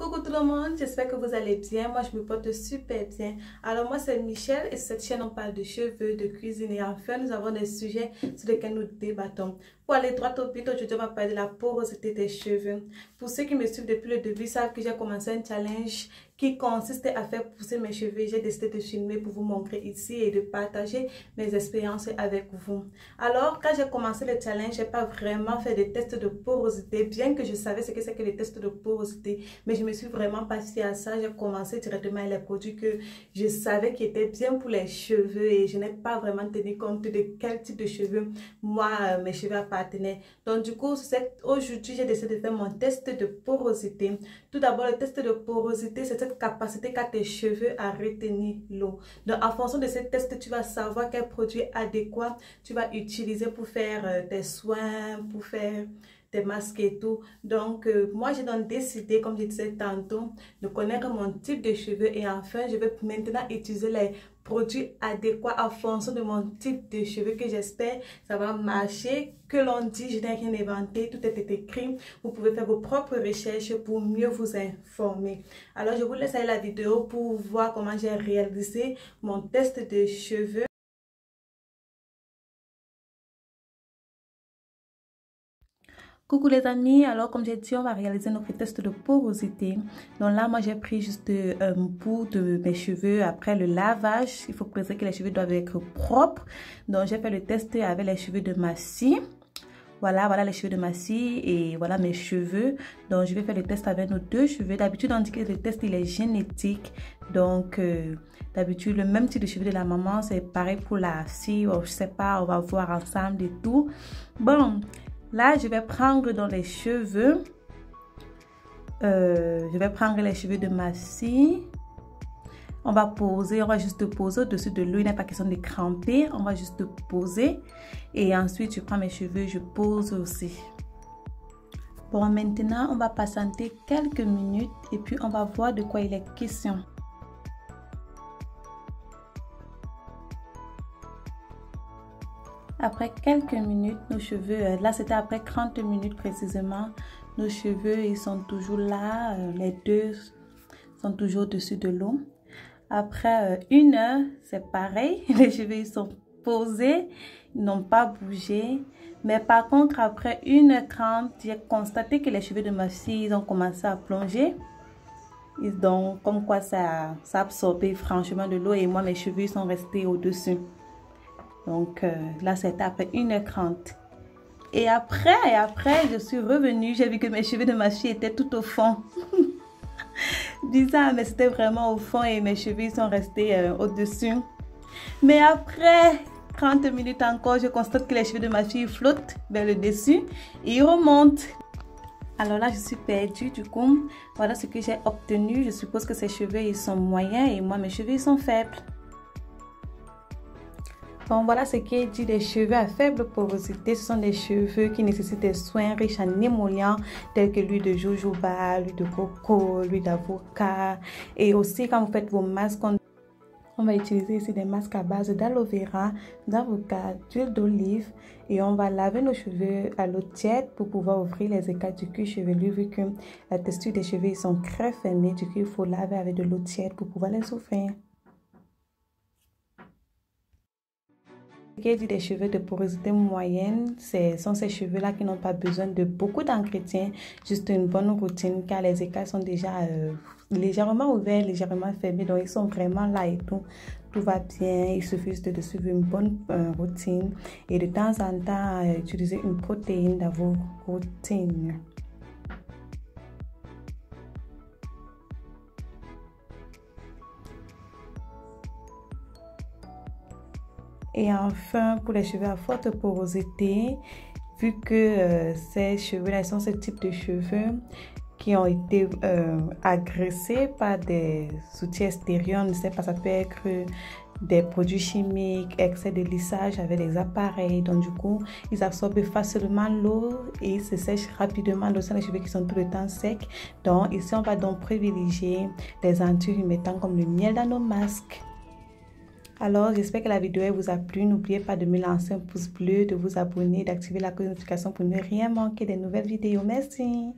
Coucou tout le monde, j'espère que vous allez bien. Moi, je me porte super bien. Alors, moi, c'est Michelle et sur cette chaîne, on parle de cheveux, de cuisine et enfin, nous avons des sujets sur lesquels nous débattons. Pour aller droit au but, aujourd'hui, on va parler de la porosité des cheveux. Pour ceux qui me suivent depuis le début, savent que j'ai commencé un challenge qui consiste à faire pousser mes cheveux. J'ai décidé de filmer pour vous montrer ici et de partager mes expériences avec vous. Alors, quand j'ai commencé le challenge, j'ai pas vraiment fait des tests de porosité, bien que je savais ce que c'est que les tests de porosité, mais je me suis vraiment pas fiée à ça. J'ai commencé directement avec les produits que je savais qui étaient bien pour les cheveux et je n'ai pas vraiment tenu compte de quel type de cheveux moi, mes cheveux appartenaient. Donc, du coup, aujourd'hui, j'ai décidé de faire mon test de porosité. Tout d'abord, le test de porosité, c'est cette capacité qu'a tes cheveux à retenir l'eau. Donc, en fonction de ce test, tu vas savoir quel produit adéquat tu vas utiliser pour faire tes soins, pour faire tes masques et tout. Donc, moi, j'ai donc décidé, comme je disais tantôt, de connaître mon type de cheveux et enfin, je vais maintenant utiliser les produits adéquats en fonction de mon type de cheveux que j'espère ça va marcher. Que l'on dit, je n'ai rien inventé, tout est écrit. Vous pouvez faire vos propres recherches pour mieux vous informer. Alors, je vous laisse aller la vidéo pour voir comment j'ai réalisé mon test de cheveux. Coucou les amis, alors comme j'ai dit, on va réaliser notre test de porosité. Donc là, moi j'ai pris juste un bout de mes cheveux après le lavage. Il faut préciser que les cheveux doivent être propres. Donc j'ai fait le test avec les cheveux de Massy. Voilà les cheveux de Massy et voilà mes cheveux. Donc je vais faire le test avec nos deux cheveux. D'habitude on dit que le test il est génétique. Donc d'habitude le même type de cheveux de la maman c'est pareil pour la fille. Je sais pas, on va voir ensemble et tout. Bon. Là, je vais prendre dans les cheveux, je vais prendre les cheveux de Massy. On va poser, on va juste poser au-dessus de l'eau. Il n'est pas question de cramper, on va juste poser. Et ensuite, je prends mes cheveux, je pose aussi. Bon, maintenant, on va patienter quelques minutes et puis on va voir de quoi il est question. Après quelques minutes, nos cheveux, là c'était après 30 minutes précisément, nos cheveux ils sont toujours là, les deux sont toujours au-dessus de l'eau. Après 1 heure, c'est pareil, les cheveux ils sont posés, ils n'ont pas bougé. Mais par contre après 1h30, j'ai constaté que les cheveux de ma fille ils ont commencé à plonger. Donc comme quoi ça a absorbé franchement de l'eau et moi mes cheveux ils sont restés au-dessus. Donc là, c'était après 1h30. Et après, je suis revenue. J'ai vu que mes cheveux de ma fille étaient tout au fond. Bizarre, mais c'était vraiment au fond et mes cheveux sont restés au-dessus. Mais après 30 minutes encore, je constate que les cheveux de ma fille flottent vers le dessus et ils remontent. Alors là, je suis perdue. Du coup, voilà ce que j'ai obtenu. Je suppose que ces cheveux, ils sont moyens et moi, mes cheveux, ils sont faibles. Bon, voilà ce qui est dit des cheveux à faible porosité. Ce sont des cheveux qui nécessitent des soins riches en émollients tels que l'huile de jojoba, l'huile de coco, l'huile d'avocat. Et aussi quand vous faites vos masques, on va utiliser ici des masques à base d'aloe vera, d'avocat, d'huile d'olive. Et on va laver nos cheveux à l'eau tiède pour pouvoir ouvrir les écailles du cuir chevelu vu que la texture des cheveux ils sont très fermés. Du coup, il faut laver avec de l'eau tiède pour pouvoir les ouvrir. Ce qui est dit des cheveux de porosité moyenne, ce sont ces cheveux-là qui n'ont pas besoin de beaucoup d'entretien, juste une bonne routine car les écailles sont déjà légèrement ouverts, légèrement fermés, donc ils sont vraiment là et tout va bien. Il suffit juste de suivre une bonne routine et de temps en temps utiliser une protéine dans vos routines. Et enfin, pour les cheveux à forte porosité, vu que ces cheveux-là sont ce type de cheveux qui ont été agressés par des outils extérieurs, on ne sait pas, ça peut être des produits chimiques, excès de lissage avec des appareils. Donc du coup, ils absorbent facilement l'eau et ils se sèchent rapidement. Donc c'est les cheveux qui sont tout le temps secs. Donc ici, on va donc privilégier des anti-humectants comme le miel dans nos masques. Alors, j'espère que la vidéo vous a plu. N'oubliez pas de me lancer un pouce bleu, de vous abonner, d'activer la notification pour ne rien manquer des nouvelles vidéos. Merci.